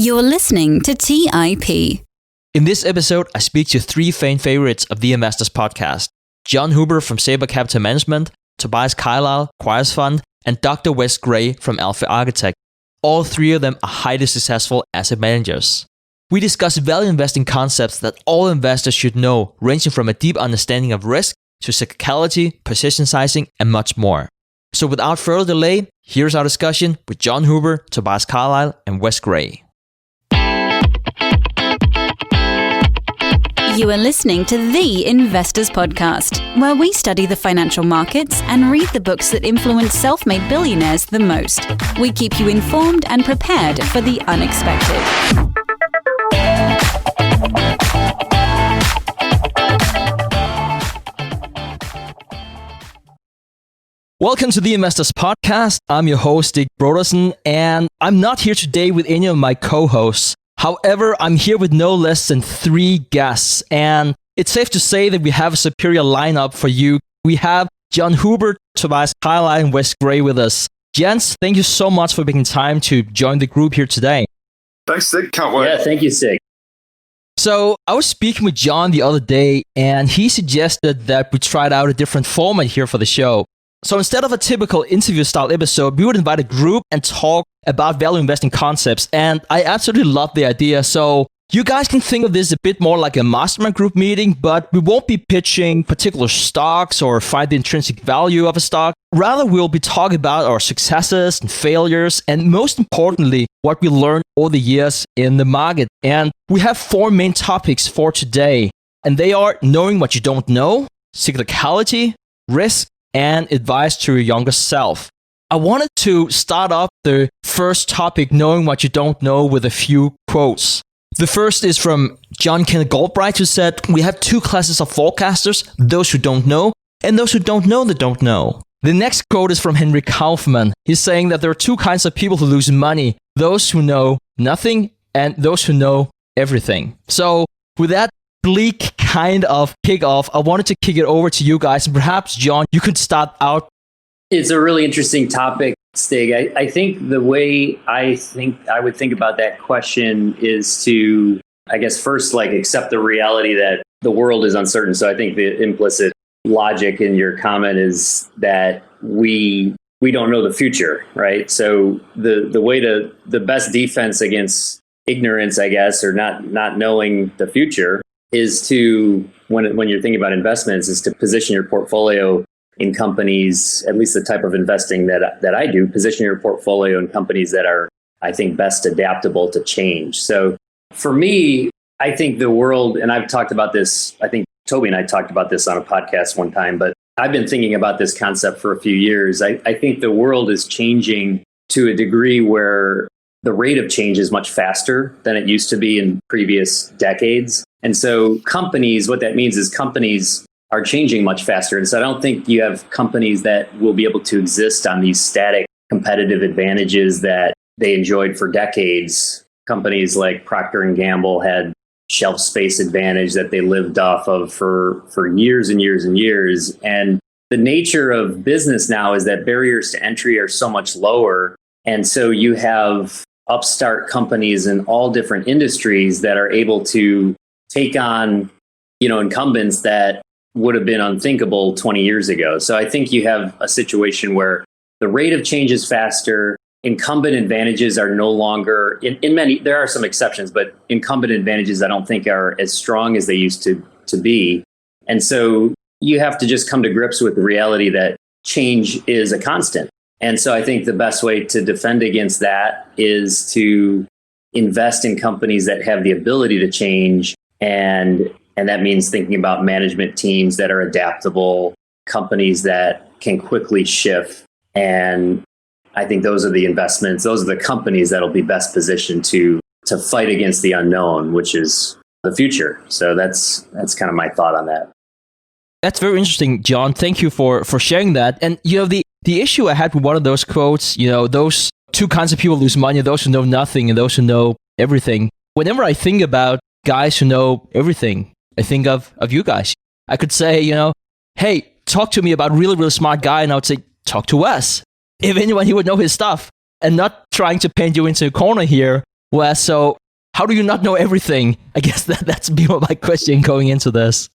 You're listening to TIP. In this episode, I speak to three fan favorites of the Investors Podcast: John Huber from Saber Capital Management, Tobias Carlisle, Quires Fund, and Dr. Wes Gray from Alpha Architect. All three of them are highly successful asset managers. We discuss value investing concepts that all investors should know, ranging from a deep understanding of risk to cyclicality, position sizing, and much more. So without further delay, here's our discussion with John Huber, Tobias Carlisle, and Wes Gray. You are listening to The Investors Podcast, where we study the financial markets and read the books that influence self-made billionaires the most. We keep you informed and prepared for the unexpected. Welcome to The Investors Podcast. I'm your host, Stig, and I'm not here today with any of my co-hosts. However, I'm here with no less than three guests, and it's safe to say that we have a superior lineup for you. We have John Huber, Tobias Carlisle, and Wes Gray with us. Gents, thank you so much for making time to join the group here today. Thanks, Stig. Can't wait. Yeah, thank you, Stig. So I was speaking with John the other day, and he suggested that we tried out a different format here for the show. So instead of a typical interview-style episode, we would invite a group and talk about value investing concepts, and I absolutely love the idea. So you guys can think of this a bit more like a mastermind group meeting, but we won't be pitching particular stocks or find the intrinsic value of a stock. Rather, we'll be talking about our successes and failures, and most importantly, what we learned over the years in the market. And we have four main topics for today, and they are knowing what you don't know, cyclicality, risk, and advice to your younger self. I wanted to start off the first topic, knowing what you don't know, with a few quotes. The first is from John Kenneth Galbraith, who said, "We have two classes of forecasters, those who don't know, and those who don't know that don't know." The next quote is from Henry Kaufman. He's saying that there are two kinds of people who lose money: those who know nothing and those who know everything. So with that bleak kind of kickoff, I wanted to kick it over to you guys. And perhaps, John, you could start out. It's a really interesting topic, Stig. I think the way I would think about that question is to, I guess, first, accept the reality that the world is uncertain. So I think the implicit logic in your comment is that we don't know the future, right? So the best defense against ignorance, I guess, or not knowing the future is to, when you're thinking about investments, is to position your portfolio in companies, at least the type of investing that I do, position your portfolio in companies that are, I think, best adaptable to change. So for me, I think the world, and I've talked about this, I think Toby and I talked about this on a podcast one time, but I've been thinking about this concept for a few years. I think the world is changing to a degree where the rate of change is much faster than it used to be in previous decades. And so companies, what that means is companies are changing much faster. And so I don't think you have companies that will be able to exist on these static competitive advantages that they enjoyed for decades. Companies like Procter & Gamble had shelf space advantage that they lived off of for years and years and years. And the nature of business now is that barriers to entry are so much lower. And so you have upstart companies in all different industries that are able to take on, incumbents that would have been unthinkable 20 years ago. So I think you have a situation where the rate of change is faster. Incumbent advantages are no longer, in many, there are some exceptions, but incumbent advantages I don't think are as strong as they used to be. And so you have to just come to grips with the reality that change is a constant. And so I think the best way to defend against that is to invest in companies that have the ability to change. And that means thinking about management teams that are adaptable, companies that can quickly shift. And I think those are the investments, those are the companies that'll be best positioned to fight against the unknown, which is the future. So that's kind of my thought on that. That's very interesting, John. Thank you for sharing that. And the issue I had with one of those quotes, those two kinds of people lose money: those who know nothing and those who know everything. Whenever I think about guys who know everything, I think of you guys. I could say, hey, talk to me about a really, really smart guy, and I would say, talk to Wes. If anyone, he would know his stuff. And not trying to paint you into a corner here, Wes, so how do you not know everything? I guess that's my question going into this.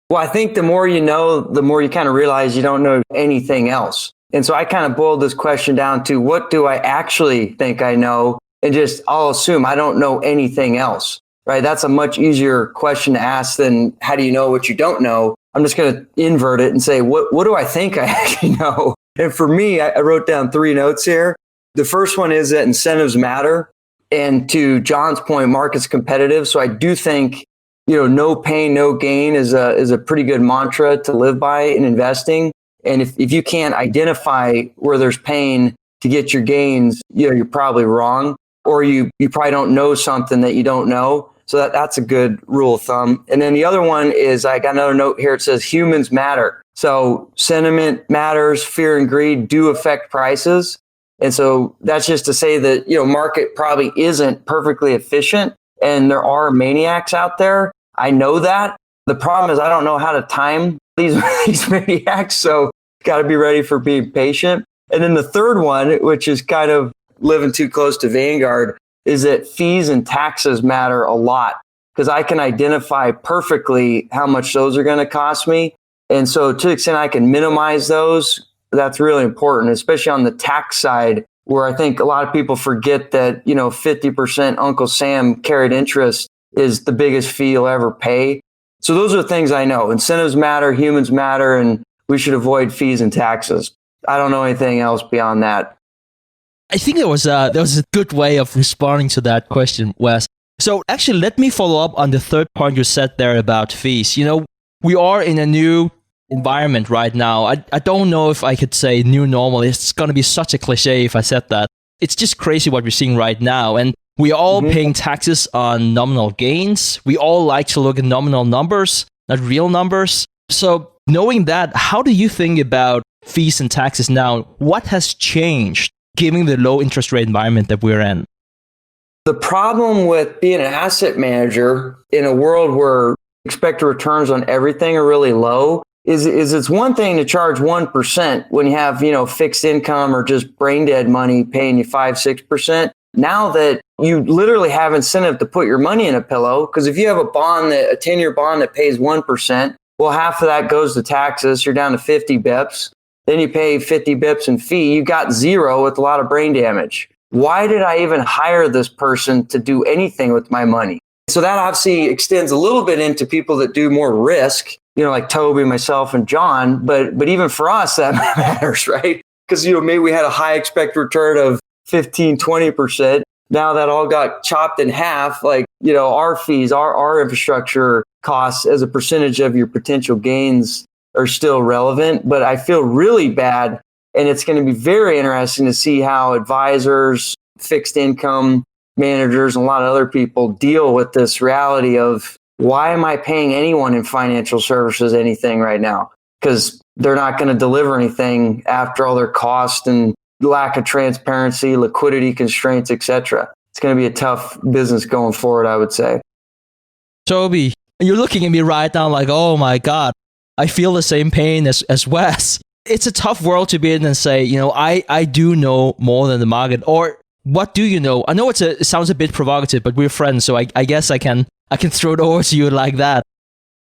Well, I think the more you know, the more you kind of realize you don't know anything else. And so I kind of boiled this question down to what do I actually think I know? And just I'll assume I don't know anything else, right? That's a much easier question to ask than how do you know what you don't know? I'm just going to invert it and say, what do I think I actually know? And for me, I wrote down 3 notes here. The first one is that incentives matter. And to John's point, market's competitive. So I do think, no pain, no gain is a pretty good mantra to live by in investing. And if you can't identify where there's pain to get your gains, you're probably wrong, or you probably don't know something that you don't know. So that's a good rule of thumb. And then the other one is I got another note here. It says humans matter. So sentiment matters, fear and greed do affect prices. And so that's just to say that, market probably isn't perfectly efficient and there are maniacs out there. I know that. The problem is I don't know how to time these maniacs. So got to be ready for being patient. And then the third one, which is kind of living too close to Vanguard, is that fees and taxes matter a lot because I can identify perfectly how much those are going to cost me. And so to the extent I can minimize those, that's really important, especially on the tax side, where I think a lot of people forget that, 50% Uncle Sam carried interest is the biggest fee you'll ever pay. So those are the things I know. Incentives matter, humans matter, and we should avoid fees and taxes. I don't know anything else beyond that. I think there was a good way of responding to that question, Wes. So actually, let me follow up on the third point you said there about fees. We are in a new environment right now. I don't know if I could say new normal. It's going to be such a cliche if I said that. It's just crazy what we're seeing right now. And we are all paying taxes on nominal gains. We all like to look at nominal numbers, not real numbers. So knowing that, how do you think about fees and taxes now? What has changed given the low interest rate environment that we're in? The problem with being an asset manager in a world where expected returns on everything are really low is it's one thing to charge 1% when you have, fixed income or just brain dead money paying you 5-6%. Now that you literally have incentive to put your money in a pillow, because if you have a 10-year bond that pays 1%, well, half of that goes to taxes. You're down to 50 bips. Then you pay 50 bips in fee. You got zero with a lot of brain damage. Why did I even hire this person to do anything with my money? So that obviously extends a little bit into people that do more risk, like Toby, myself, and John. But even for us, that matters, right? Because, maybe we had a high expected return of 15, 20%. Now that all got chopped in half, our fees, our infrastructure costs as a percentage of your potential gains are still relevant. But I feel really bad. And it's going to be very interesting to see how advisors, fixed income managers, and a lot of other people deal with this reality of why am I paying anyone in financial services anything right now? Because they're not going to deliver anything after all their cost and lack of transparency, liquidity constraints, etc. It's going to be a tough business going forward, I would say. Toby, you're looking at me right now like, oh my God, I feel the same pain as Wes. It's a tough world to be in and say, I do know more than the market. Or what do you know? I know it sounds a bit provocative, but we're friends, so I guess I can throw it over to you like that.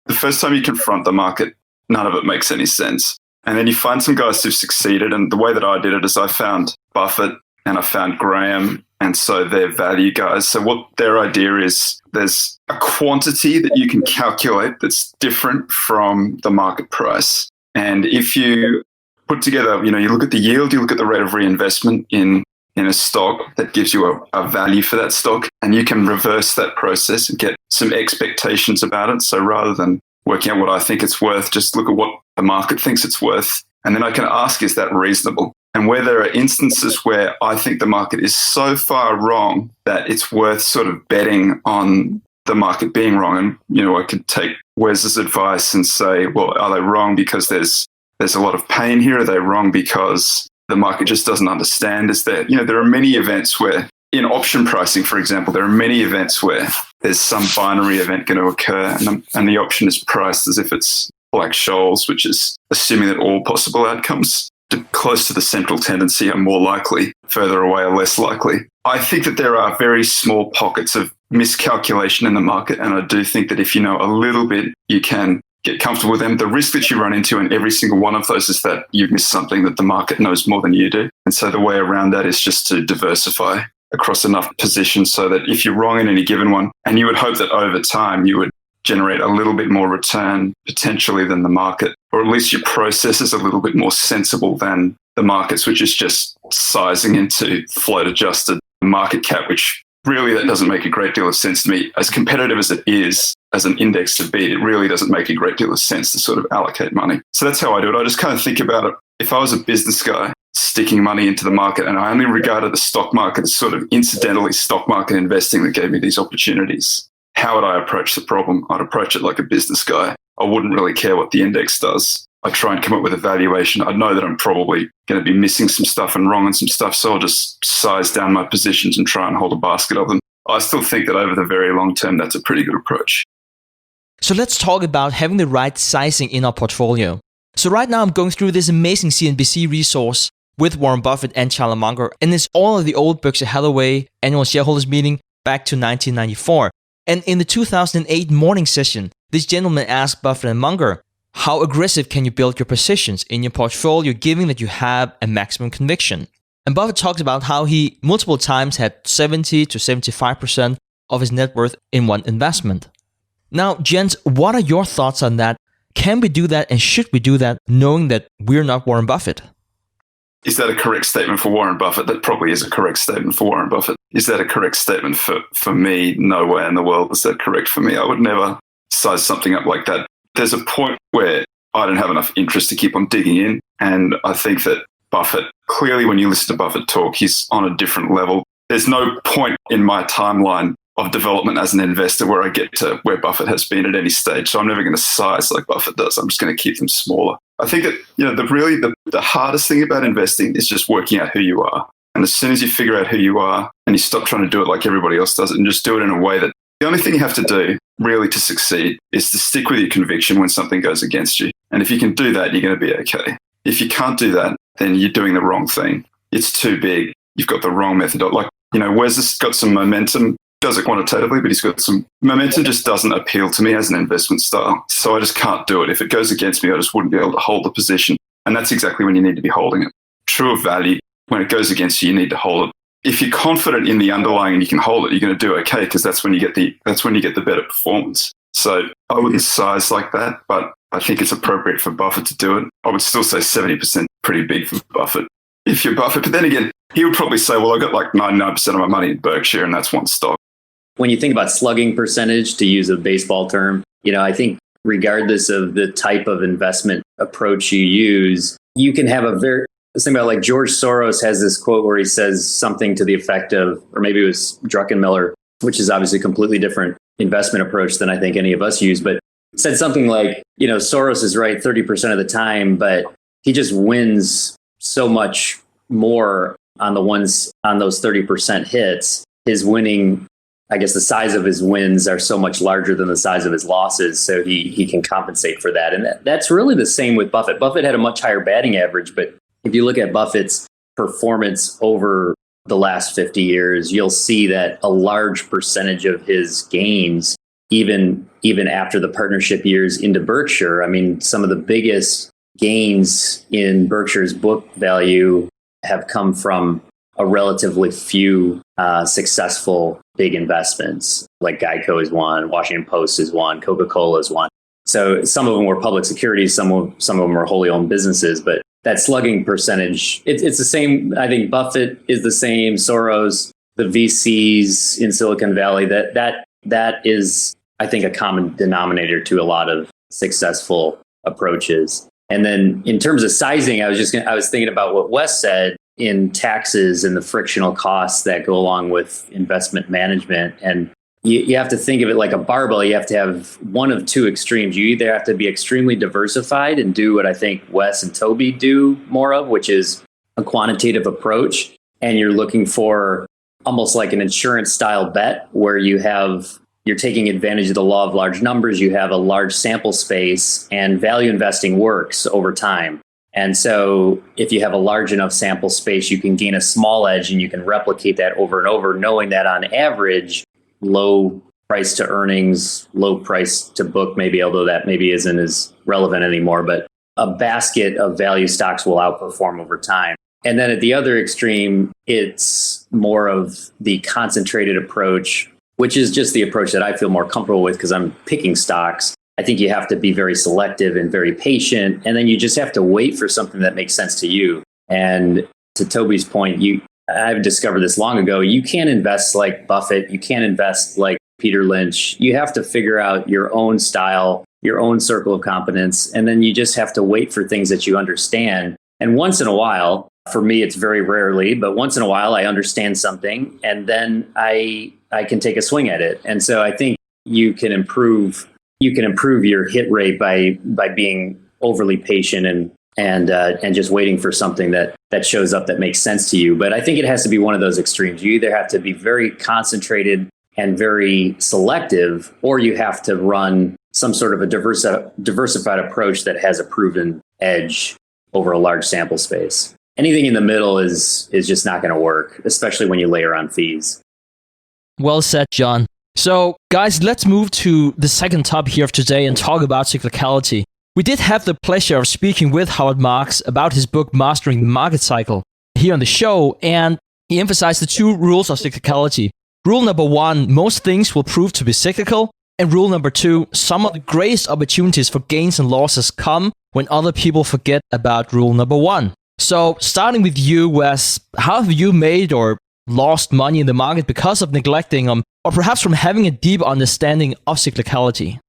The first time you confront the market, none of it makes any sense. And then you find some guys who've succeeded. And the way that I did it is I found Buffett and I found Graham. And so they're value guys. So what their idea is, there's a quantity that you can calculate that's different from the market price. And if you put together, you look at the yield, you look at the rate of reinvestment in a stock, that gives you a value for that stock. And you can reverse that process and get some expectations about it. So rather than working out what I think it's worth, just look at what the market thinks it's worth. And then I can ask, is that reasonable? And where there are instances where I think the market is so far wrong that it's worth sort of betting on the market being wrong. And, I could take Wes's advice and say, well, are they wrong because there's a lot of pain here? Are they wrong because the market just doesn't understand? Is there, there are many events where in option pricing, for example, there are many events where there's some binary event going to occur and the option is priced as if it's Black-Scholes, which is assuming that all possible outcomes close to the central tendency are more likely, further away are less likely. I think that there are very small pockets of miscalculation in the market, and I do think that if you know a little bit, you can get comfortable with them. The risk that you run into in every single one of those is that you miss something that the market knows more than you do. And so the way around that is just to diversify across enough positions so that if you're wrong in any given one, and you would hope that over time you would generate a little bit more return potentially than the market, or at least your process is a little bit more sensible than the markets, which is just sizing into float adjusted market cap, which really that doesn't make a great deal of sense to me. As competitive as it is as an index to beat, it really doesn't make a great deal of sense to sort of allocate money. So that's how I do it. I just kind of think about it. If I was a business guy sticking money into the market and I only regarded the stock market as sort of incidentally stock market investing that gave me these opportunities, how would I approach the problem? I'd approach it like a business guy. I wouldn't really care what the index does. I try and come up with a valuation. I know that I'm probably going to be missing some stuff and wrong on some stuff, so I'll just size down my positions and try and hold a basket of them. I still think that over the very long term, that's a pretty good approach. So let's talk about having the right sizing in our portfolio. So right now I'm going through this amazing CNBC resource with Warren Buffett and Charlie Munger, and it's all of the old Berkshire Hathaway annual shareholders meeting back to 1994. And in the 2008 morning session, this gentleman asked Buffett and Munger, how aggressive can you build your positions in your portfolio given that you have a maximum conviction? And Buffett talks about how he multiple times had 70 to 75% of his net worth in one investment. Now, gents, what are your thoughts on that? Can we do that and should we do that knowing that we're not Warren Buffett? Is that a correct statement for Warren Buffett? That probably is a correct statement for Warren Buffett. Is that a correct statement for me? Nowhere in the world is that correct for me. I would never size something up like that. There's a point where I don't have enough interest to keep on digging in. And I think that Buffett, clearly when you listen to Buffett talk, he's on a different level. There's no point in my timeline of development as an investor where I get to where Buffett has been at any stage. So I'm never going to size like Buffett does. I'm just going to keep them smaller. I think that, the hardest thing about investing is just working out who you are. And as soon as you figure out who you are and you stop trying to do it like everybody else does it and just do it in a way that the only thing you have to do really to succeed is to stick with your conviction when something goes against you. And if you can do that, you're going to be okay. If you can't do that, then you're doing the wrong thing. It's too big. You've got the wrong method. Like, Wes has got some momentum, does it quantitatively, but he's got some momentum, just doesn't appeal to me as an investment style. So I just can't do it. If it goes against me, I just wouldn't be able to hold the position. And that's exactly when you need to be holding it. True of value, when it goes against you, you need to hold it. If you're confident in the underlying and you can hold it, you're going to do okay because that's when you get the better performance. So I wouldn't size like that, but I think it's appropriate for Buffett to do it. I would still say 70% pretty big for Buffett. If you're Buffett, but then again, he would probably say, well, I got like 99% of my money in Berkshire and that's one stock. When you think about slugging percentage, to use a baseball term, I think regardless of the type of investment approach you use, you can have think about like George Soros has this quote where he says something to the effect of, or maybe it was Druckenmiller, which is obviously a completely different investment approach than I think any of us use, but said something like, Soros is right 30% of the time, but he just wins so much more on those 30% hits. His winning, I guess the size of his wins are so much larger than the size of his losses. So he can compensate for that. And that's really the same with Buffett. Buffett had a much higher batting average, but if you look at Buffett's performance over the last 50 years, you'll see that a large percentage of his gains, even after the partnership years into Berkshire, I mean, some of the biggest gains in Berkshire's book value have come from a relatively few successful big investments, like Geico is one, Washington Post is one, Coca-Cola is one. So some of them were public securities, some of them were wholly owned businesses, but that slugging percentage, it's the same. I think Buffett is the same, Soros, the VCs in Silicon Valley, that is, I think, a common denominator to a lot of successful approaches. And then in terms of sizing, I was thinking about what Wes said in taxes and the frictional costs that go along with investment management. And you have to think of it like a barbell. You have to have one of two extremes. You either have to be extremely diversified and do what I think Wes and Toby do more of, which is a quantitative approach. And you're looking for almost like an insurance style bet where you're taking advantage of the law of large numbers. You have a large sample space and value investing works over time. And so if you have a large enough sample space, you can gain a small edge and you can replicate that over and over, knowing that on average, low price to earnings, low price to book, maybe, although that maybe isn't as relevant anymore, but a basket of value stocks will outperform over time. And then at the other extreme, it's more of the concentrated approach, which is just the approach that I feel more comfortable with because I'm picking stocks. I think you have to be very selective and very patient, and then you just have to wait for something that makes sense to you. And to Toby's point, I've discovered this long ago, you can't invest like Buffett, you can't invest like Peter Lynch. You have to figure out your own style, your own circle of competence, and then you just have to wait for things that you understand. And once in a while, for me, it's very rarely, but once in a while I understand something and then I can take a swing at it. And so I think you can improve your hit rate by being overly patient and just waiting for something that shows up that makes sense to you. But I think it has to be one of those extremes. You either have to be very concentrated and very selective, or you have to run some sort of a diversified approach that has a proven edge over a large sample space. Anything in the middle is just not going to work, especially when you layer on fees. Well said, John. So, guys, let's move to the second topic here of today and talk about cyclicality. We did have the pleasure of speaking with Howard Marks about his book, Mastering the Market Cycle, here on the show, and he emphasized the two rules of cyclicality. Rule number 1, most things will prove to be cyclical. And rule number 2, some of the greatest opportunities for gains and losses come when other people forget about rule number 1. So, starting with you, Wes, how have you made or lost money in the market because of neglecting or perhaps from having a deep understanding of cyclicality?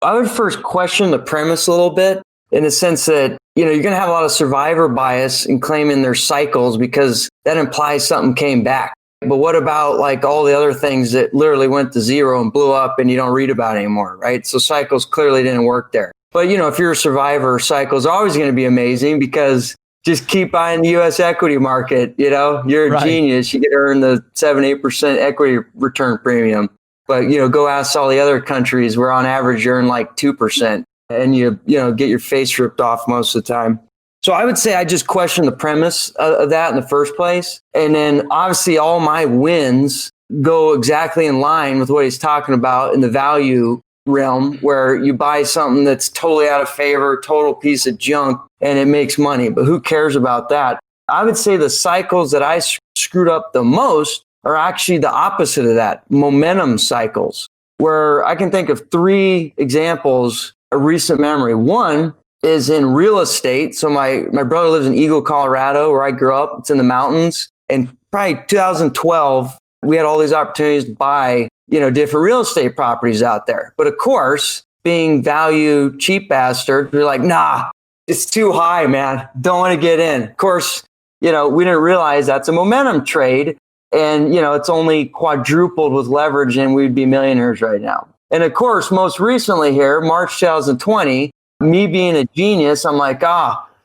I would first question the premise a little bit in the sense that, you're going to have a lot of survivor bias in claiming their cycles because that implies something came back. But what about like all the other things that literally went to zero and blew up and you don't read about anymore, right? So cycles clearly didn't work there. But, if you're a survivor, cycles are always going to be amazing because just keep buying the U.S. equity market. You're a genius. You get to earn the 7-8% equity return premium. But, go ask all the other countries where on average you earn like 2% and you get your face ripped off most of the time. So I would say I just question the premise of that in the first place. And then obviously all my wins go exactly in line with what he's talking about in the value realm, where you buy something that's totally out of favor, total piece of junk, and it makes money. But who cares about that? I would say the cycles that I screwed up the most are actually the opposite of that, momentum cycles, where I can think of 3 examples of recent memory. One is in real estate. So my brother lives in Eagle, Colorado, where I grew up. It's in the mountains. And probably 2012, we had all these opportunities to buy different real estate properties out there. But of course, being value cheap bastard, we're like, nah, it's too high, man. Don't want to get in. Of course, we didn't realize that's a momentum trade. And, it's only quadrupled with leverage and we'd be millionaires right now. And of course, most recently here, March 2020, me being a genius, I'm like,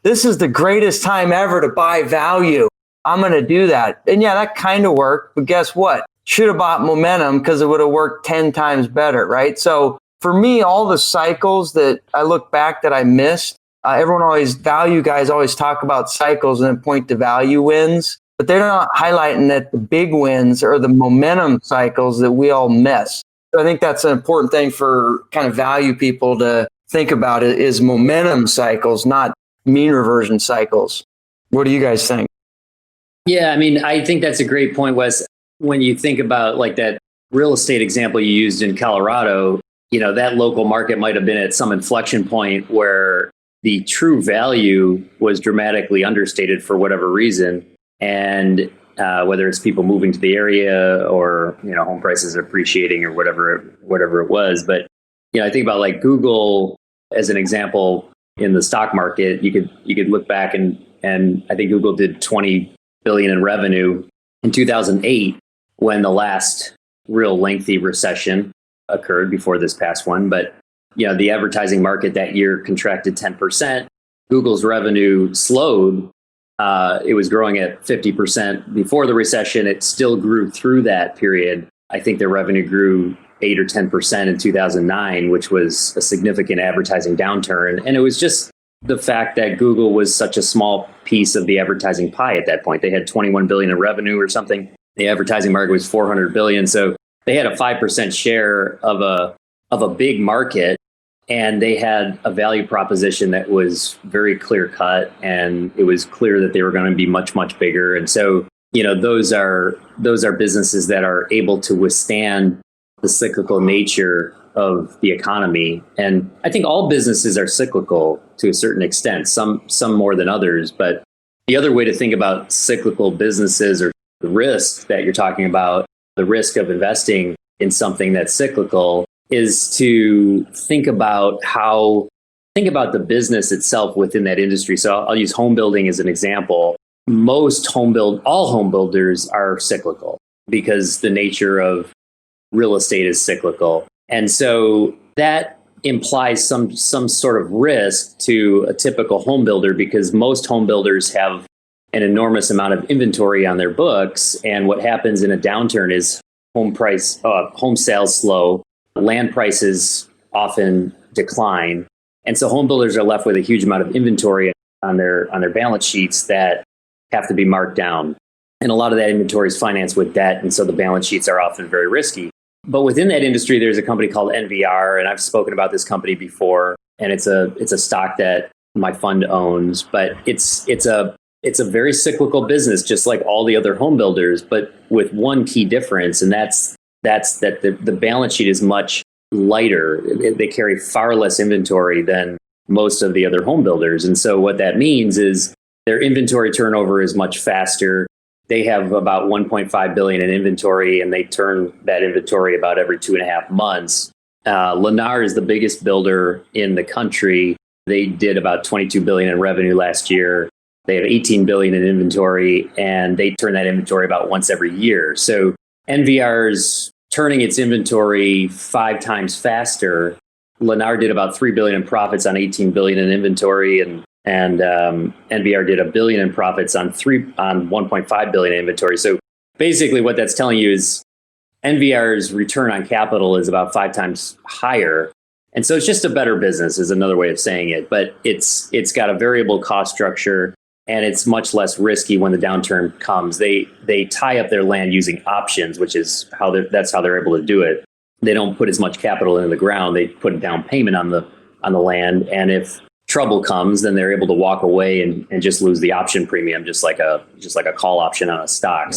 this is the greatest time ever to buy value. I'm going to do that. And yeah, that kind of worked. But guess what? Should have bought momentum because it would have worked 10 times better, right? So for me, all the cycles that I look back that I missed, value guys always talk about cycles and then point to value wins, but they're not highlighting that the big wins are the momentum cycles that we all miss. So I think that's an important thing for kind of value people to think about it is momentum cycles, not mean reversion cycles. What do you guys think? Yeah, I think that's a great point, Wes. When you think about like that real estate example you used in Colorado, that local market might have been at some inflection point where the true value was dramatically understated for whatever reason. And whether it's people moving to the area or, home prices appreciating or whatever it was. But, I think about like Google as an example in the stock market. You could look back and I think Google did 20 billion in revenue in 2008 when the last real lengthy recession occurred before this past one. But, the advertising market that year contracted 10%. Google's revenue slowed. It was growing at 50% before the recession. It still grew through that period. I think their revenue grew 8 or 10% in 2009, which was a significant advertising downturn. And it was just the fact that Google was such a small piece of the advertising pie at that point. They had 21 billion in revenue or something. The advertising market was 400 billion. So they had a 5% share of a big market, and they had a value proposition that was very clear cut, and it was clear that they were going to be much, much bigger. And so, those are businesses that are able to withstand the cyclical nature of the economy. And I think all businesses are cyclical to a certain extent, some more than others. But the other way to think about cyclical businesses, or the risk that you're talking about, the risk of investing in something that's cyclical, is to think about the business itself within that industry. So I'll use home building as an example. All home builders are cyclical because the nature of real estate is cyclical. And so that implies some sort of risk to a typical home builder, because most home builders have an enormous amount of inventory on their books. And what happens in a downturn is home sales slow, land prices often decline. And so home builders are left with a huge amount of inventory on their balance sheets that have to be marked down. And a lot of that inventory is financed with debt. And so the balance sheets are often very risky. But within that industry, there's a company called NVR, and I've spoken about this company before. And it's a stock that my fund owns, but it's a very cyclical business, just like all the other home builders, but with one key difference, and that's that the balance sheet is much lighter. They carry far less inventory than most of the other home builders, and so what that means is their inventory turnover is much faster. They have about 1.5 billion in inventory, and they turn that inventory about every 2.5 months. Lennar is the biggest builder in the country. They did about 22 billion in revenue last year. They have 18 billion in inventory, and they turn that inventory about once every year. So NVR's turning its inventory 5 times faster. Lennar did about 3 billion in profits on 18 billion in inventory, and NVR did $1 billion in profits on 1.5 billion in inventory. So basically what that's telling you is NVR's return on capital is about 5 times higher. And so it's just a better business is another way of saying it, but it's got a variable cost structure, and it's much less risky when the downturn comes. They tie up their land using options, which is that's how they're able to do it. They don't put as much capital into the ground. They put a down payment on the land, and if trouble comes, then they're able to walk away and just lose the option premium, just like a call option on a stock.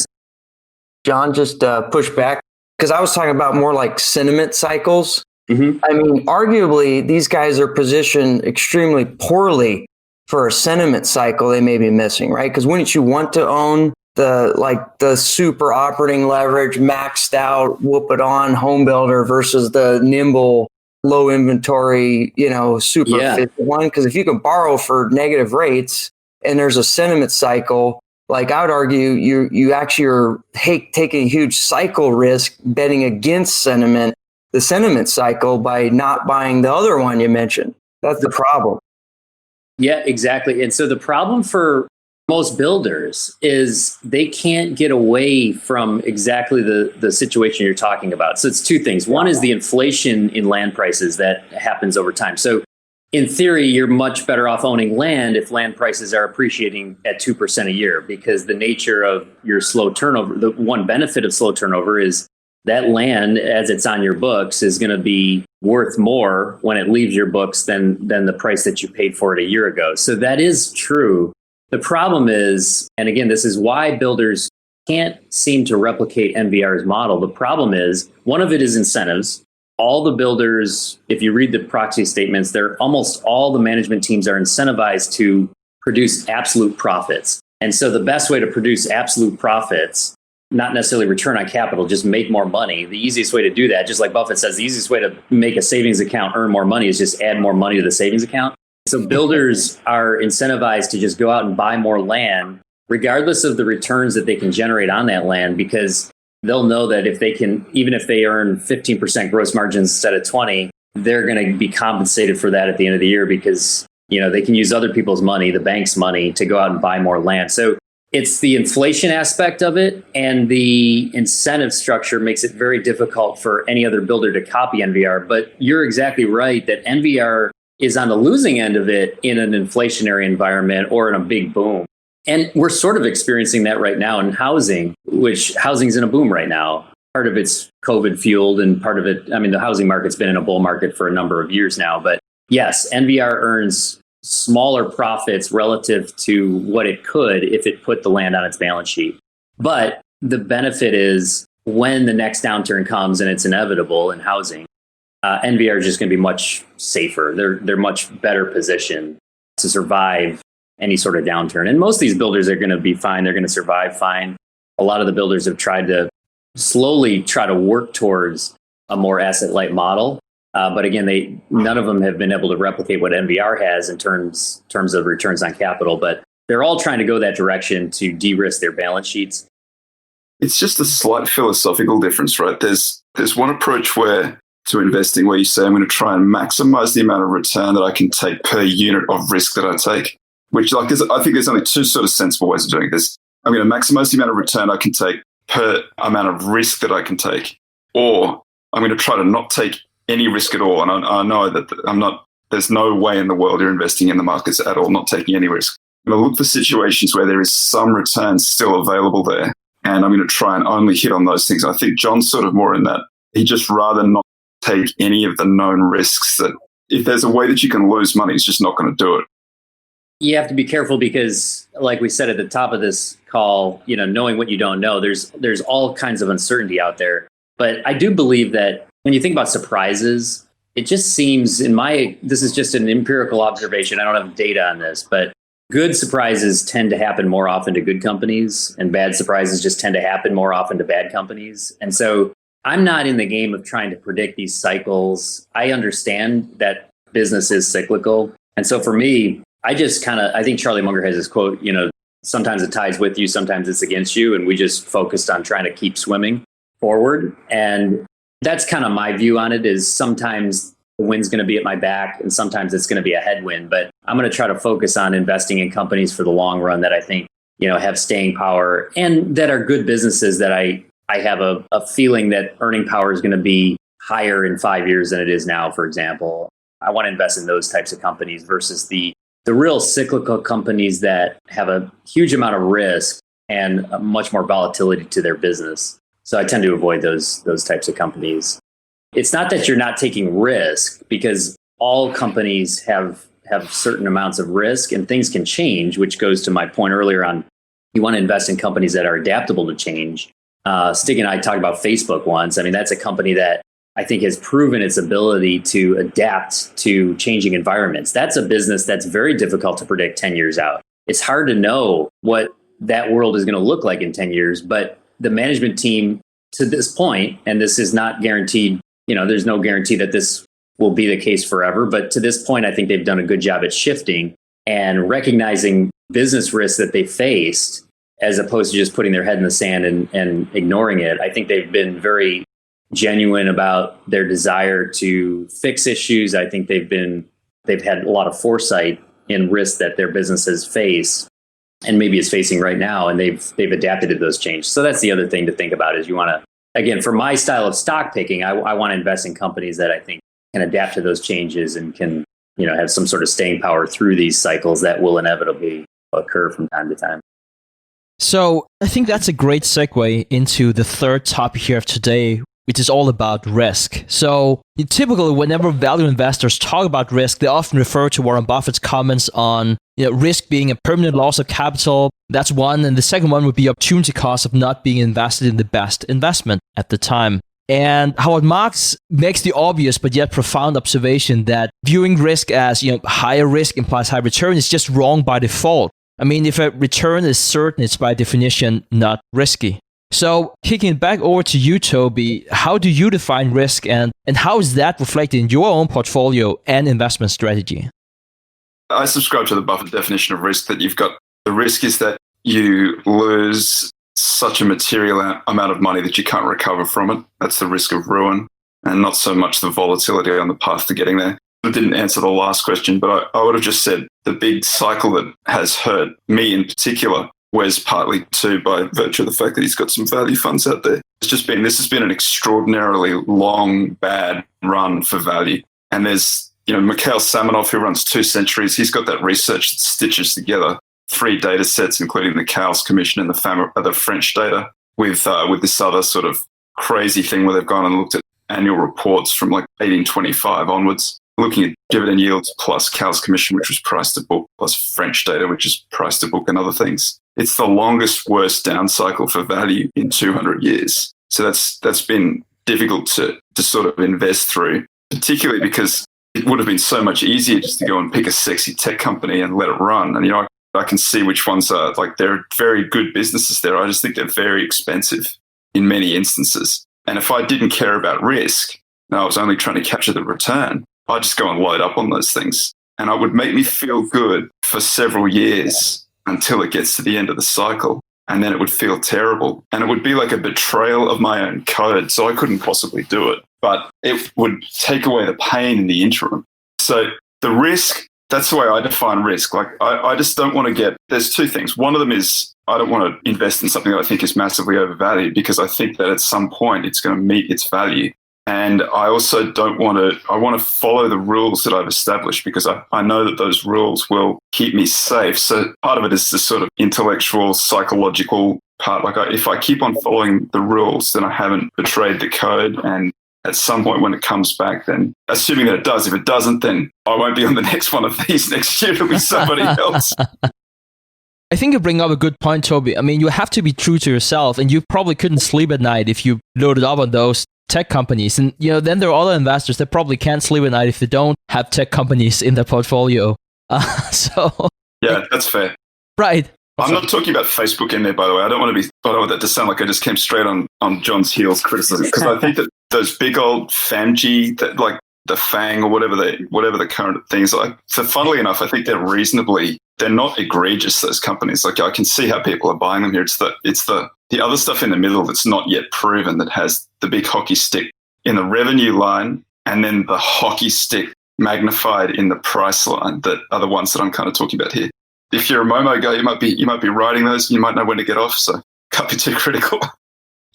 John, just push back, because I was talking about more like sentiment cycles. Mm-hmm. I mean, arguably, these guys are positioned extremely poorly for a sentiment cycle they may be missing, right? Because wouldn't you want to own the super operating leverage, maxed out, whoop it on home builder versus the nimble, low inventory, super fit one? Because if you can borrow for negative rates and there's a sentiment cycle, like I would argue you actually are taking a huge cycle risk betting against the sentiment cycle by not buying the other one you mentioned. That's the problem. Yeah, exactly. And so the problem for most builders is they can't get away from exactly the situation you're talking about. So it's 2 things. One is the inflation in land prices that happens over time. So in theory, you're much better off owning land if land prices are appreciating at 2% a year, because the nature of your slow turnover, the one benefit of slow turnover is that land, as it's on your books, is going to be worth more when it leaves your books than the price that you paid for it a year ago. So that is true. The problem is, and again, this is why builders can't seem to replicate NVR's model. The problem is, one of it is incentives. All the builders, if you read the proxy statements, almost all the management teams are incentivized to produce absolute profits. And so the best way to produce absolute profits, not necessarily return on capital, just make more money. The easiest way to do that, just like Buffett says, the easiest way to make a savings account earn more money is just add more money to the savings account. So builders are incentivized to just go out and buy more land, regardless of the returns that they can generate on that land, because they'll know that even if they earn 15% gross margins instead of 20, they're going to be compensated for that at the end of the year, because, they can use other people's money, the bank's money, to go out and buy more land. So it's the inflation aspect of it, and the incentive structure makes it very difficult for any other builder to copy NVR. But you're exactly right that NVR is on the losing end of it in an inflationary environment or in a big boom. And we're sort of experiencing that right now in housing, which housing's in a boom right now. Part of it's COVID fueled and part of it, I mean, the housing market's been in a bull market for a number of years now. But yes, NVR earns smaller profits relative to what it could if it put the land on its balance sheet. But the benefit is when the next downturn comes, and it's inevitable in housing, NVR is just going to be much safer. They're much better positioned to survive any sort of downturn. And most of these builders are going to be fine. They're going to survive fine. A lot of the builders have tried to slowly try to work towards a more asset-light model. But again, none of them have been able to replicate what NVR has in terms of returns on capital. But they're all trying to go that direction to de-risk their balance sheets. It's just a slight philosophical difference, right? There's one approach to investing where you say, I'm going to try and maximize the amount of return that I can take per unit of risk that I take, which I think there's only two sort of sensible ways of doing this. I'm going to maximize the amount of return I can take per amount of risk that I can take, or I'm going to try to not take any risk at all. And I know that there's no way in the world you're investing in the markets at all, not taking any risk. I'm going to look for situations where there is some return still available there, and I'm going to try and only hit on those things. I think John's sort of more in that. He'd just rather not take any of the known risks, that if there's a way that you can lose money, he's just not going to do it. You have to be careful because, like we said at the top of this call, knowing what you don't know, there's all kinds of uncertainty out there. But I do believe that when you think about surprises, it just seems, this is just an empirical observation. I don't have data on this, but good surprises tend to happen more often to good companies, and bad surprises just tend to happen more often to bad companies. And so I'm not in the game of trying to predict these cycles. I understand that business is cyclical. And so for me, I think Charlie Munger has this quote, sometimes the tide's with you, sometimes it's against you. And we just focused on trying to keep swimming forward. And that's kind of my view on it, is sometimes the wind's going to be at my back and sometimes it's going to be a headwind. But I'm going to try to focus on investing in companies for the long run that I think, have staying power and that are good businesses that I have a feeling that earning power is going to be higher in 5 years than it is now, for example. I want to invest in those types of companies versus the real cyclical companies that have a huge amount of risk and much more volatility to their business. So I tend to avoid those types of companies. It's not that you're not taking risk, because all companies have certain amounts of risk and things can change, which goes to my point earlier on, you want to invest in companies that are adaptable to change. Stig and I talked about Facebook once. I mean, that's a company that I think has proven its ability to adapt to changing environments. That's a business that's very difficult to predict 10 years out. It's hard to know what that world is going to look like in 10 years, but the management team to this point, and this is not guaranteed, there's no guarantee that this will be the case forever, but to this point, I think they've done a good job at shifting and recognizing business risks that they faced, as opposed to just putting their head in the sand and ignoring it. I think they've been very genuine about their desire to fix issues. I think they've had a lot of foresight in risks that their businesses face and maybe is facing right now, and they've adapted to those changes. So that's the other thing to think about, is you want to, again, for my style of stock picking, I want to invest in companies that I think can adapt to those changes and can, have some sort of staying power through these cycles that will inevitably occur from time to time. So I think that's a great segue into the third topic here of today, which is all about risk. So typically, whenever value investors talk about risk, they often refer to Warren Buffett's comments on risk being a permanent loss of capital. That's one. And the second one would be opportunity cost of not being invested in the best investment at the time. And Howard Marks makes the obvious but yet profound observation that viewing risk as higher risk implies high return is just wrong by default. I mean, if a return is certain, it's by definition not risky. So kicking it back over to you, Toby, how do you define risk and how is that reflected in your own portfolio and investment strategy? I subscribe to the Buffett definition of risk, that you've got the risk is that you lose such a material amount of money that you can't recover from it. That's the risk of ruin, and not so much the volatility on the path to getting there. I didn't answer the last question, but I would have just said the big cycle that has hurt me in particular, Wes partly too, by virtue of the fact that he's got some value funds out there. This has been an extraordinarily long, bad run for value. And there's Mikhail Samanov, who runs 2 Centuries, he's got that research that stitches together 3 data sets, including the Cowles Commission and the French data, with this other sort of crazy thing where they've gone and looked at annual reports from like 1825 onwards, looking at dividend yields plus Cowles Commission, which was price to book, plus French data, which is price to book and other things. It's the longest, worst down cycle for value in 200 years. So that's been difficult to sort of invest through, particularly because it would have been so much easier just to go and pick a sexy tech company and let it run. And, I can see which ones are like, they're very good businesses there. I just think they're very expensive in many instances. And if I didn't care about risk, and I was only trying to capture the return, I'd just go and load up on those things. And it would make me feel good for several years until it gets to the end of the cycle. And then it would feel terrible. And it would be like a betrayal of my own code. So I couldn't possibly do it. But it would take away the pain in the interim. So the risk, that's the way I define risk. Like I just don't want to there's 2 things. One of them is I don't want to invest in something that I think is massively overvalued because I think that at some point it's going to meet its value. And I also I want to follow the rules that I've established because I know that those rules will keep me safe. So part of it is this sort of intellectual, psychological part. Like if I keep on following the rules, then I haven't betrayed the code. And at some point when it comes back, then assuming that it does, if it doesn't, then I won't be on the next one of these next year. It'll be somebody else. I think you bring up a good point, Toby. I mean, you have to be true to yourself, and you probably couldn't sleep at night if you loaded up on those tech companies. And, then there are other investors that probably can't sleep at night if they don't have tech companies in their portfolio. Yeah, that's fair. Right. I'm not talking about Facebook in there, by the way. I don't want that to sound like I just came straight on John's heels criticism, because I think that those big old FAMG, that like the FANG or whatever the current things like. So funnily enough, I think they're not egregious, those companies. Like I can see how people are buying them here. It's the other stuff in the middle that's not yet proven that has the big hockey stick in the revenue line and then the hockey stick magnified in the price line that are the ones that I'm kind of talking about here. If you're a Momo guy, you might be riding those. You might know when to get off, so can't be too critical.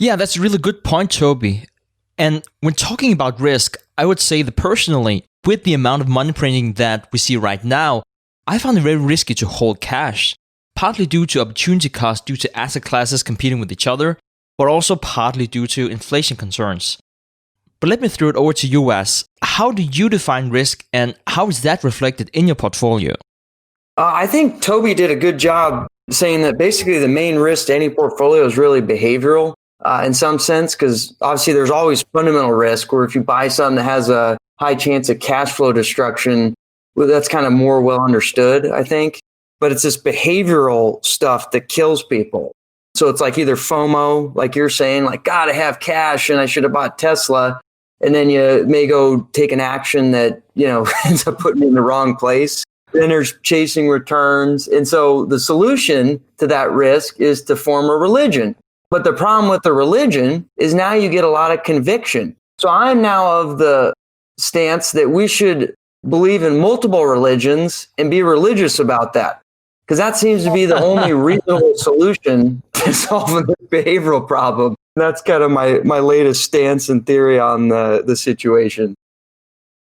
Yeah, that's a really good point, Toby. And when talking about risk, I would say that personally, with the amount of money printing that we see right now, I found it very risky to hold cash, partly due to opportunity cost due to asset classes competing with each other, but also partly due to inflation concerns. But let me throw it over to you, Wes. How do you define risk, and how is that reflected in your portfolio? I think Toby did a good job saying that basically the main risk to any portfolio is really behavioral in some sense, because obviously there's always fundamental risk where if you buy something that has a high chance of cash flow destruction, well, that's kind of more well understood, I think. But it's this behavioral stuff that kills people. So it's like either FOMO, like you're saying, like, God, I have cash and I should have bought Tesla. And then you may go take an action that, ends up putting you in the wrong place. Then there's chasing returns. And so the solution to that risk is to form a religion. But the problem with the religion is now you get a lot of conviction. So I'm now of the stance that we should believe in multiple religions and be religious about that. Because that seems to be the only reasonable solution to solving the behavioral problem. That's kind of my latest stance and theory on the situation.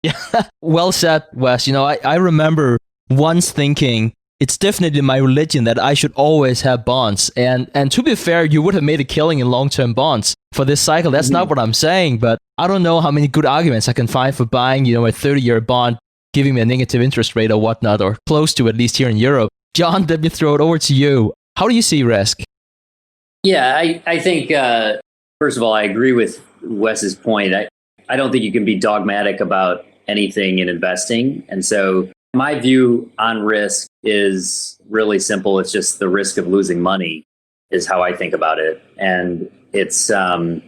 Yeah, well said, Wes. I remember once thinking, it's definitely my religion that I should always have bonds. And to be fair, you would have made a killing in long-term bonds for this cycle. That's not what I'm saying, but I don't know how many good arguments I can find for buying, a 30-year bond, giving me a negative interest rate or whatnot, or close to, at least here in Europe. John, let me throw it over to you. How do you see risk? Yeah, I think, first of all, I agree with Wes's point. I don't think you can be dogmatic about anything in investing. And so my view on risk is really simple. It's just the risk of losing money is how I think about it. And it's, I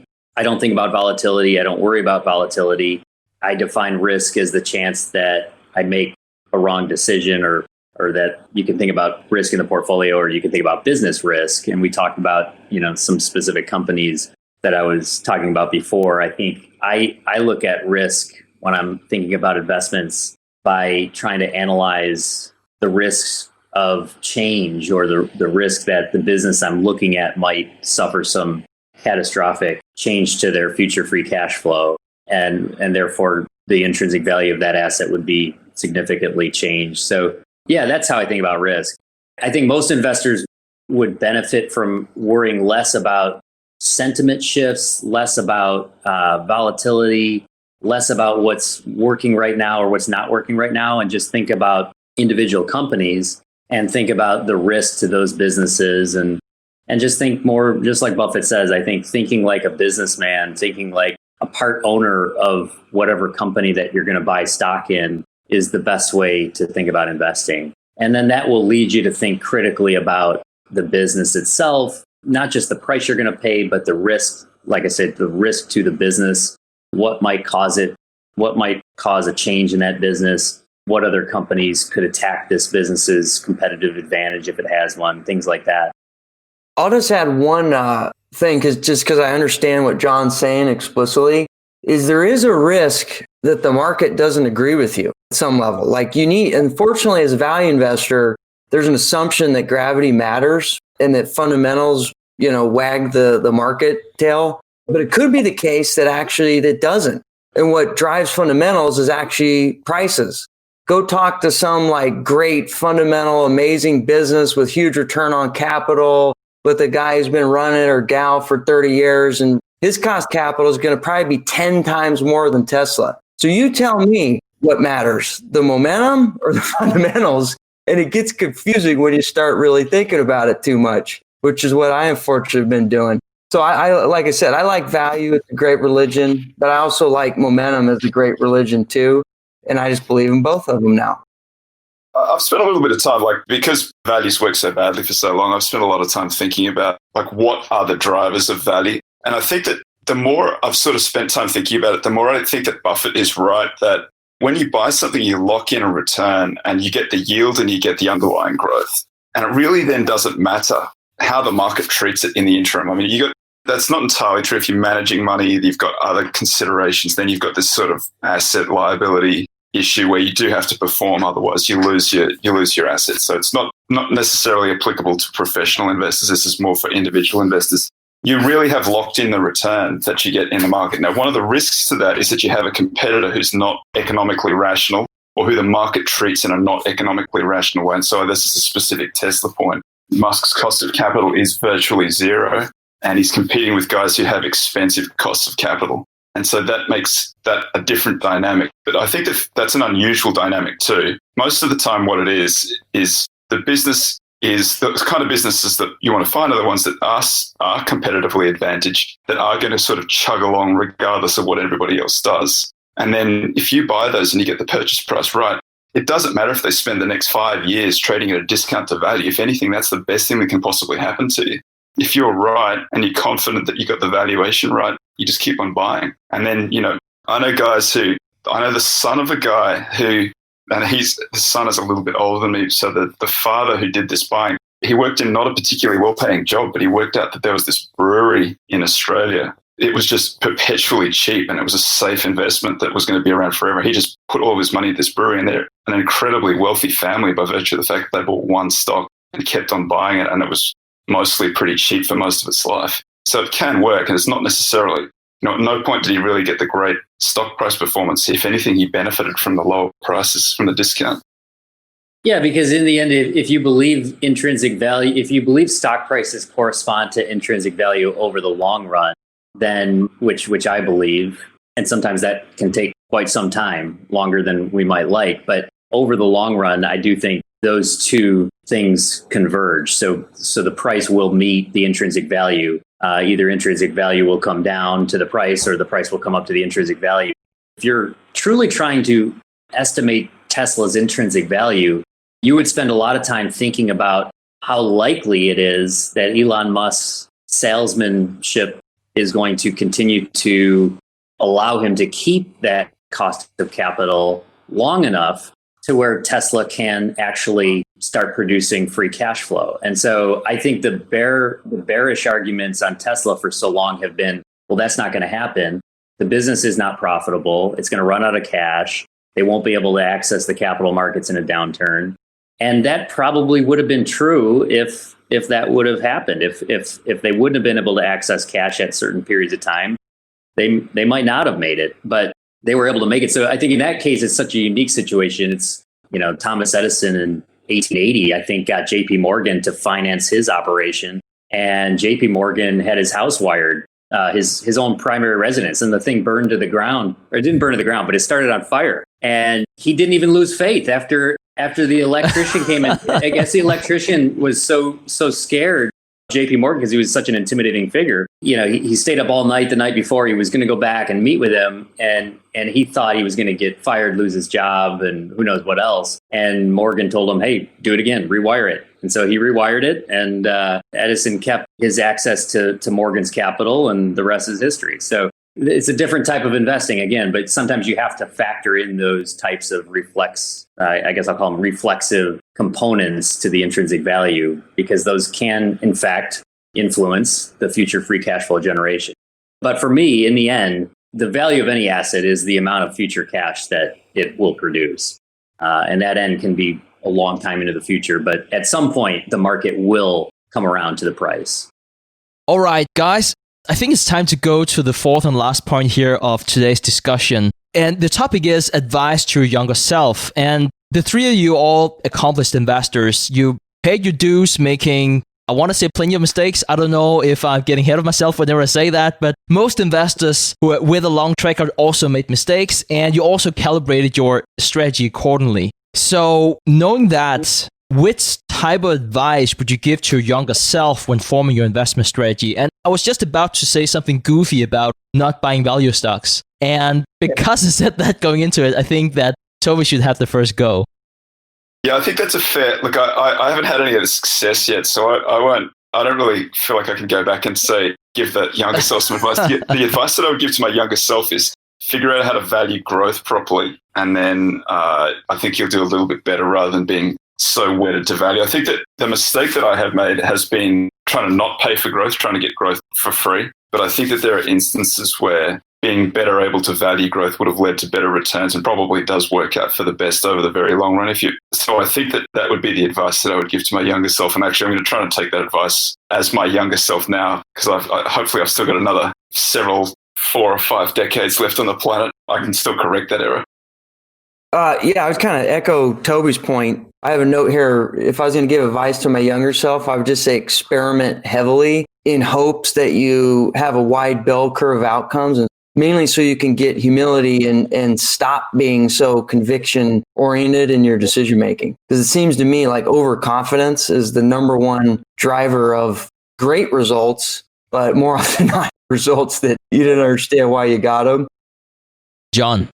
don't think about volatility. I don't worry about volatility. I define risk as the chance that I make a wrong decision or that you can think about risk in the portfolio, or you can think about business risk. And we talked about, some specific companies that I was talking about before. I think I look at risk when I'm thinking about investments by trying to analyze the risks of change or the risk that the business I'm looking at might suffer some catastrophic change to their future free cash flow. and therefore the intrinsic value of that asset would be significantly changed. So yeah, that's how I think about risk. I think most investors would benefit from worrying less about sentiment shifts, less about volatility, less about what's working right now or what's not working right now, and just think about individual companies and think about the risk to those businesses and just think more, just like Buffett says, I think thinking like a businessman, thinking like a part owner of whatever company that you're going to buy stock in is the best way to think about investing. And then that will lead you to think critically about the business itself, not just the price you're going to pay, but the risk, like I said, the risk to the business, what might cause it, what might cause a change in that business, what other companies could attack this business's competitive advantage if it has one, things like that. I'll just add one thing, because I understand what John's saying explicitly, is there is a risk that the market doesn't agree with you at some level. Like unfortunately, as a value investor, there's an assumption that gravity matters and that fundamentals, wag the market tail. But it could be the case that actually that doesn't. And what drives fundamentals is actually prices. Go talk to some like great fundamental, amazing business with huge return on capital, with a guy who's been running or gal for 30 years, and his cost capital is going to probably be 10 times more than Tesla. So you tell me what matters, the momentum or the fundamentals? And it gets confusing when you start really thinking about it too much, which is what I unfortunately have been doing. So I like I said, I like value. It's a great religion, but I also like momentum as a great religion too. And I just believe in both of them now. I've spent a little bit of time, because values work so badly for so long, I've spent a lot of time thinking about, what are the drivers of value? And I think that the more I've sort of spent time thinking about it, the more I think that Buffett is right, that when you buy something, you lock in a return and you get the yield and you get the underlying growth. And it really then doesn't matter how the market treats it in the interim. I mean, that's not entirely true. If you're managing money, you've got other considerations. Then you've got this sort of asset liability issue where you do have to perform, otherwise you lose your assets. So it's not necessarily applicable to professional investors. This is more for individual investors. You really have locked in the return that you get in the market. Now, one of the risks to that is that you have a competitor who's not economically rational, or who the market treats in a not economically rational way. And so this is a specific Tesla point. Musk's cost of capital is virtually zero, and he's competing with guys who have expensive costs of capital. And so that makes that a different dynamic. But I think that's an unusual dynamic too. Most of the time what it is the business is the kind of businesses that you want to find are the ones that are competitively advantaged, that are going to sort of chug along regardless of what everybody else does. And then if you buy those and you get the purchase price right, it doesn't matter if they spend the next 5 years trading at a discount to value. If anything, that's the best thing that can possibly happen to you. If you're right and you're confident that you got the valuation right, you just keep on buying. And then, I know the son of a guy who, and his son is a little bit older than me. So the father who did this buying, he worked in not a particularly well-paying job, but he worked out that there was this brewery in Australia. It was just perpetually cheap, and it was a safe investment that was going to be around forever. He just put all of his money in this brewery, and they're an incredibly wealthy family by virtue of the fact that they bought one stock and kept on buying it, and it was mostly pretty cheap for most of its life. So it can work, and it's not necessarily, at no point did he really get the great stock price performance. If anything, he benefited from the lower prices, from the discount. Yeah, because in the end, if you believe intrinsic value, if you believe stock prices correspond to intrinsic value over the long run, then which I believe, and sometimes that can take quite some time, longer than we might like, but over the long run, I do think those two things converge. So the price will meet the intrinsic value. Either intrinsic value will come down to the price, or the price will come up to the intrinsic value. If you're truly trying to estimate Tesla's intrinsic value, you would spend a lot of time thinking about how likely it is that Elon Musk's salesmanship is going to continue to allow him to keep that cost of capital long enough to where Tesla can actually start producing free cash flow. And so I think the bearish arguments on Tesla for so long have been, well, that's not going to happen. The business is not profitable. It's going to run out of cash. They won't be able to access the capital markets in a downturn. And that probably would have been true if that would have happened, if they wouldn't have been able to access cash at certain periods of time. they might not have made it, but they were able to make it. So I think in that case, it's such a unique situation. It's, Thomas Edison in 1880, I think, got JP Morgan to finance his operation. And JP Morgan had his house wired, his own primary residence. And the thing burned to the ground, or it didn't burn to the ground, but it started on fire. And he didn't even lose faith after the electrician came in. I guess the electrician was so scared, JP Morgan, because he was such an intimidating figure. He stayed up all night the night before. He was going to go back and meet with him, and he thought he was going to get fired, lose his job, and who knows what else. And Morgan told him, hey, do it again, rewire it. And so he rewired it, and Edison kept his access to Morgan's capital, and the rest is history. So it's a different type of investing again, but sometimes you have to factor in those types of I guess I'll call them reflexive components to the intrinsic value, because those can, in fact, influence the future free cash flow generation. But for me, in the end, the value of any asset is the amount of future cash that it will produce. And that end can be a long time into the future, but at some point, the market will come around to the price. All right, guys. I think it's time to go to the fourth and last point here of today's discussion. And the topic is advice to your younger self. And the three of you all accomplished investors. You paid your dues, making, I want to say, plenty of mistakes. I don't know if I'm getting ahead of myself whenever I say that, but most investors who are with a long track record also made mistakes, and you also calibrated your strategy accordingly. So knowing that, which type of advice would you give to your younger self when forming your investment strategy? And I was just about to say something goofy about not buying value stocks. And because I said that going into it, I think that Toby should have the first go. Yeah, I think that's a fair look. I haven't had any of the success yet, so I don't really feel like I can go back and say, give that younger self some advice. The advice that I would give to my younger self is figure out how to value growth properly. And then I think you'll do a little bit better rather than being so wedded to value. I think that the mistake that I have made has been trying to not pay for growth, trying to get growth for free. But I think that there are instances where being better able to value growth would have led to better returns, and probably does work out for the best over the very long run. So I think that would be the advice that I would give to my younger self. And actually, I'm going to try and take that advice as my younger self now, because hopefully I've still got another 4 or 5 decades left on the planet. I can still correct that error. Yeah, I was kind of echo Toby's point. I have a note here. If I was going to give advice to my younger self, I would just say experiment heavily in hopes that you have a wide bell curve of outcomes, and mainly so you can get humility and stop being so conviction oriented in your decision making. Because it seems to me like overconfidence is the number one driver of great results, but more often not results that you didn't understand why you got them. John.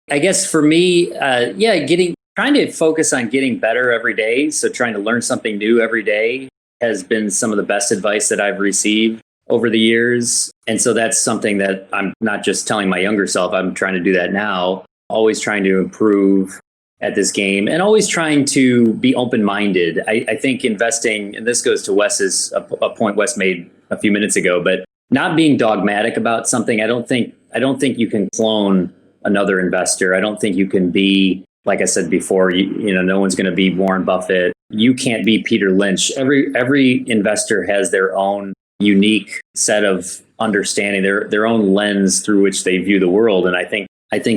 I guess for me, trying to focus on getting better every day. So trying to learn something new every day has been some of the best advice that I've received over the years. And so that's something that I'm not just telling my younger self, I'm trying to do that now, always trying to improve at this game and always trying to be open-minded. I think investing, and this goes to Wes's, a point Wes made a few minutes ago, but not being dogmatic about something. I don't think you can clone another investor. I don't think you can be, like I said before, no one's going to be Warren Buffett. You can't be Peter Lynch. Every investor has their own unique set of understanding, their own lens through which they view the world. And I think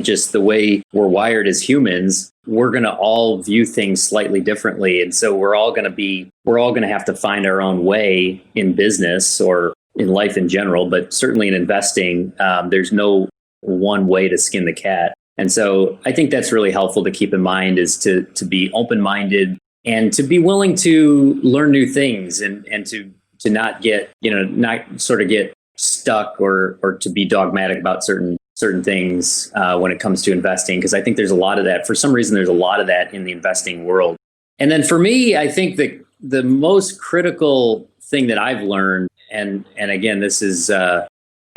just the way we're wired as humans, we're going to all view things slightly differently. And so we're all going to have to find our own way in business or in life in general, but certainly in investing, there's no one way to skin the cat. And so I think that's really helpful to keep in mind, is to be open-minded and to be willing to learn new things and to not get, not sort of get stuck or to be dogmatic about certain things when it comes to investing. Because I think there's a lot of that. For some reason, there's a lot of that in the investing world. And then for me, I think that the most critical thing that I've learned, and again, this is, I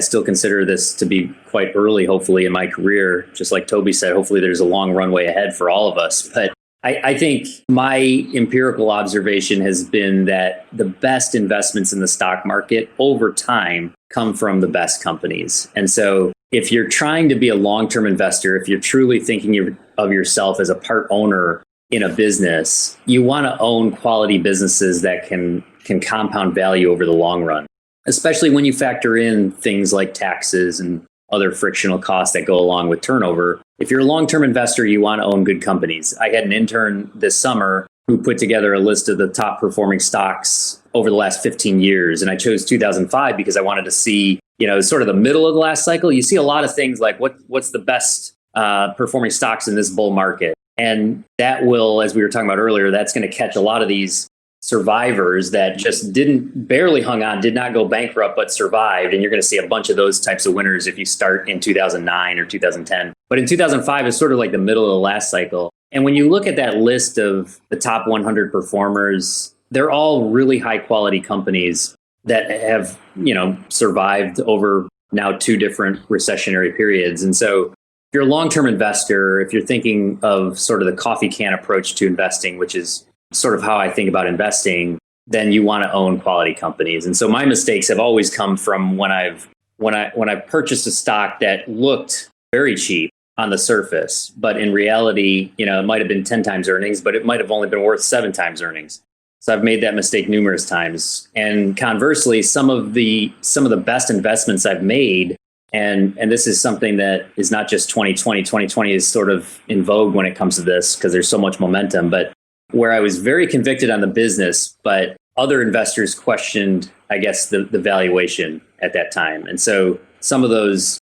still consider this to be quite early, hopefully, in my career. Just like Toby said, hopefully there's a long runway ahead for all of us. But I think my empirical observation has been that the best investments in the stock market over time come from the best companies. And so if you're trying to be a long-term investor, if you're truly thinking of yourself as a part owner in a business, you want to own quality businesses that can compound value over the long run, especially when you factor in things like taxes and other frictional costs that go along with turnover. If you're a long-term investor, you want to own good companies. I had an intern this summer who put together a list of the top performing stocks over the last 15 years. And I chose 2005 because I wanted to see, sort of the middle of the last cycle. You see a lot of things like what's the best performing stocks in this bull market. And that will, as we were talking about earlier, that's going to catch a lot of these survivors that just barely hung on, did not go bankrupt, but survived. And you're going to see a bunch of those types of winners if you start in 2009 or 2010. But in 2005 is sort of like the middle of the last cycle. And when you look at that list of the top 100 performers, they're all really high quality companies that have, survived over now 2 different recessionary periods. And so if you're a long-term investor, if you're thinking of sort of the coffee can approach to investing, which is sort of how I think about investing, then you want to own quality companies. And so my mistakes have always come from when I've purchased a stock that looked very cheap on the surface, but in reality, it might have been 10 times earnings, but it might have only been worth 7 times earnings. So I've made that mistake numerous times. And conversely, some of the best investments I've made, and this is something that is not just 2020. 2020 is sort of in vogue when it comes to this because there's so much momentum, but where I was very convicted on the business, but other investors questioned, I guess, the valuation at that time. And so some of those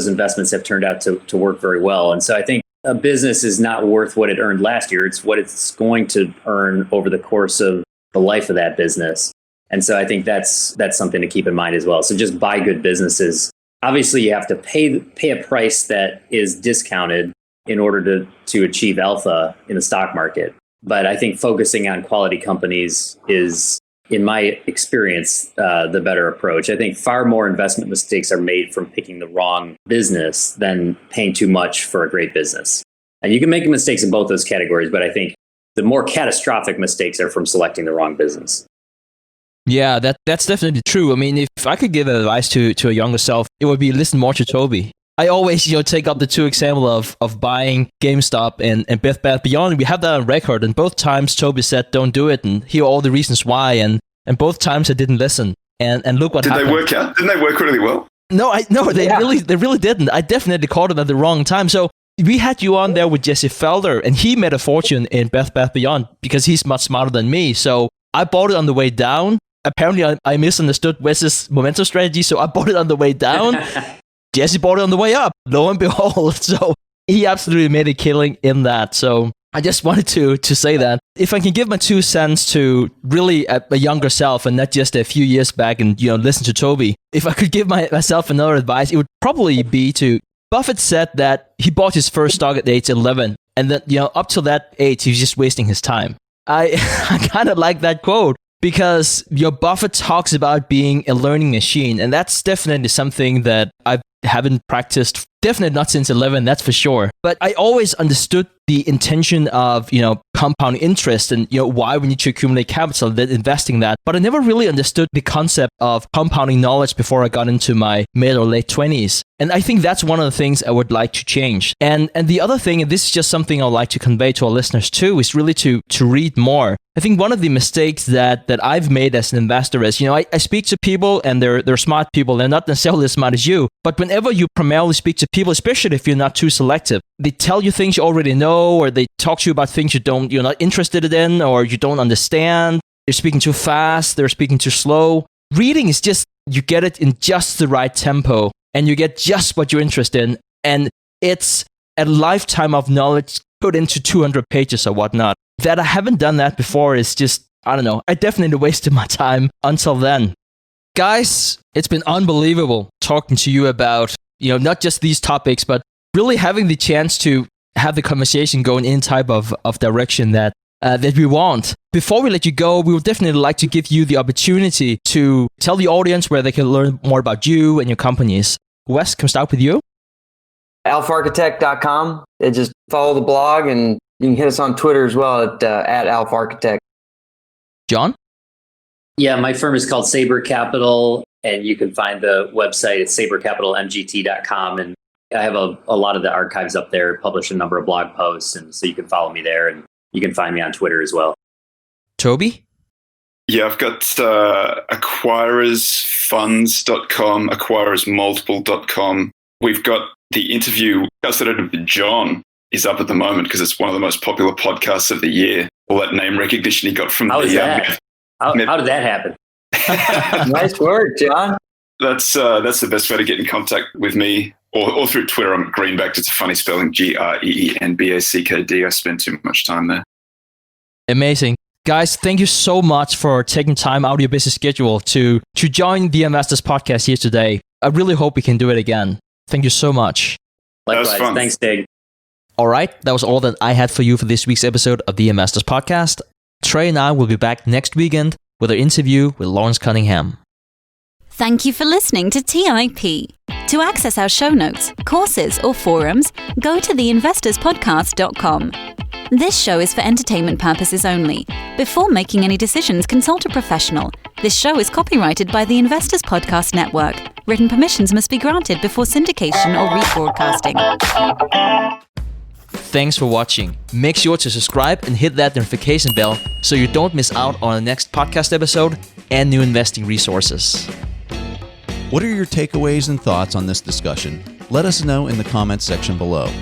investments have turned out to work very well. And so I think a business is not worth what it earned last year. It's what it's going to earn over the course of the life of that business. And so I think that's something to keep in mind as well. So just buy good businesses. Obviously, you have to pay a price that is discounted in order to achieve alpha in the stock market. But I think focusing on quality companies is, in my experience, the better approach. I think far more investment mistakes are made from picking the wrong business than paying too much for a great business. And you can make mistakes in both those categories, but I think the more catastrophic mistakes are from selecting the wrong business. Yeah, that's definitely true. I mean, if I could give advice to a younger self, it would be listen more to Toby. I always, take up the 2 examples of buying GameStop and Bed Bath Beyond. We have that on record, and both times Toby said, don't do it, and here are all the reasons why, and both times I didn't listen. And look what happened. Did they work out? Didn't they work really well? No, they really didn't. I definitely caught them at the wrong time. So we had you on there with Jesse Felder, and he made a fortune in Bed Bath Beyond because he's much smarter than me. So I bought it on the way down. Apparently, I misunderstood Wes's momentum strategy, so I bought it on the way down. Jesse bought it on the way up, lo and behold. So he absolutely made a killing in that. So I just wanted to say that. If I can give my 2 cents to really a younger self and not just a few years back and, listen to Toby, if I could give myself another advice, it would probably be Buffett said that he bought his first stock at age 11. And that, up till that age, he was just wasting his time. I kind of like that quote. Because Buffett talks about being a learning machine, and that's definitely something that I haven't practiced, definitely not since 11, that's for sure. But I always understood the intention of, compound interest and, why we need to accumulate capital, then investing that. But I never really understood the concept of compounding knowledge before I got into my mid or late 20s. And I think that's one of the things I would like to change. And the other thing, and this is just something I'd like to convey to our listeners too, is really to read more. I think one of the mistakes that I've made as an investor is, I speak to people and they're smart people. They're not necessarily as smart as you. But whenever you primarily speak to people, especially if you're not too selective, they tell you things you already know, or they talk to you about things you're not interested in, or you don't understand. They're speaking too fast. They're speaking too slow. Reading is just, you get it in just the right tempo and you get just what you're interested in. And it's a lifetime of knowledge put into 200 pages or whatnot. That I haven't done that before is just, I don't know. I definitely wasted my time until then. Guys, it's been unbelievable talking to you about, not just these topics, but really having the chance to have the conversation go in any type of direction that we want. Before we let you go, we would definitely like to give you the opportunity to tell the audience where they can learn more about you and your companies. Wes, can we start with you? alphaarchitect.com. Just follow the blog, and you can hit us on Twitter as well at alphaarchitect. John? Yeah, my firm is called Saber Capital, and you can find the website at sabercapitalmgt.com. And I have a lot of the archives up there, publish a number of blog posts, and so you can follow me there, and you can find me on Twitter as well. Toby? Yeah, I've got acquirersfunds.com, acquirersmultiple.com, we've got the interview I did with John is up at the moment because it's one of the most popular podcasts of the year. All that name recognition he got from How did that happen? Nice work, John. That's the best way to get in contact with me, or through Twitter. I'm Greenbacked. It's a funny spelling, GREENBACKD. I spend too much time there. Amazing. Guys, thank you so much for taking time out of your busy schedule to join the Investors Podcast here today. I really hope we can do it again. Thank you so much. Likewise. Thanks, Stig. All right, that was all that I had for you for this week's episode of the Investors Podcast. Trey and I will be back next weekend with our interview with Lawrence Cunningham. Thank you for listening to TIP. To access our show notes, courses, or forums, go to theinvestorspodcast.com. This show is for entertainment purposes only. Before making any decisions, consult a professional. This show is copyrighted by the Investors Podcast Network. Written permissions must be granted before syndication or rebroadcasting. Thanks for watching. Make sure to subscribe and hit that notification bell so you don't miss out on the next podcast episode and new investing resources. What are your takeaways and thoughts on this discussion? Let us know in the comments section below.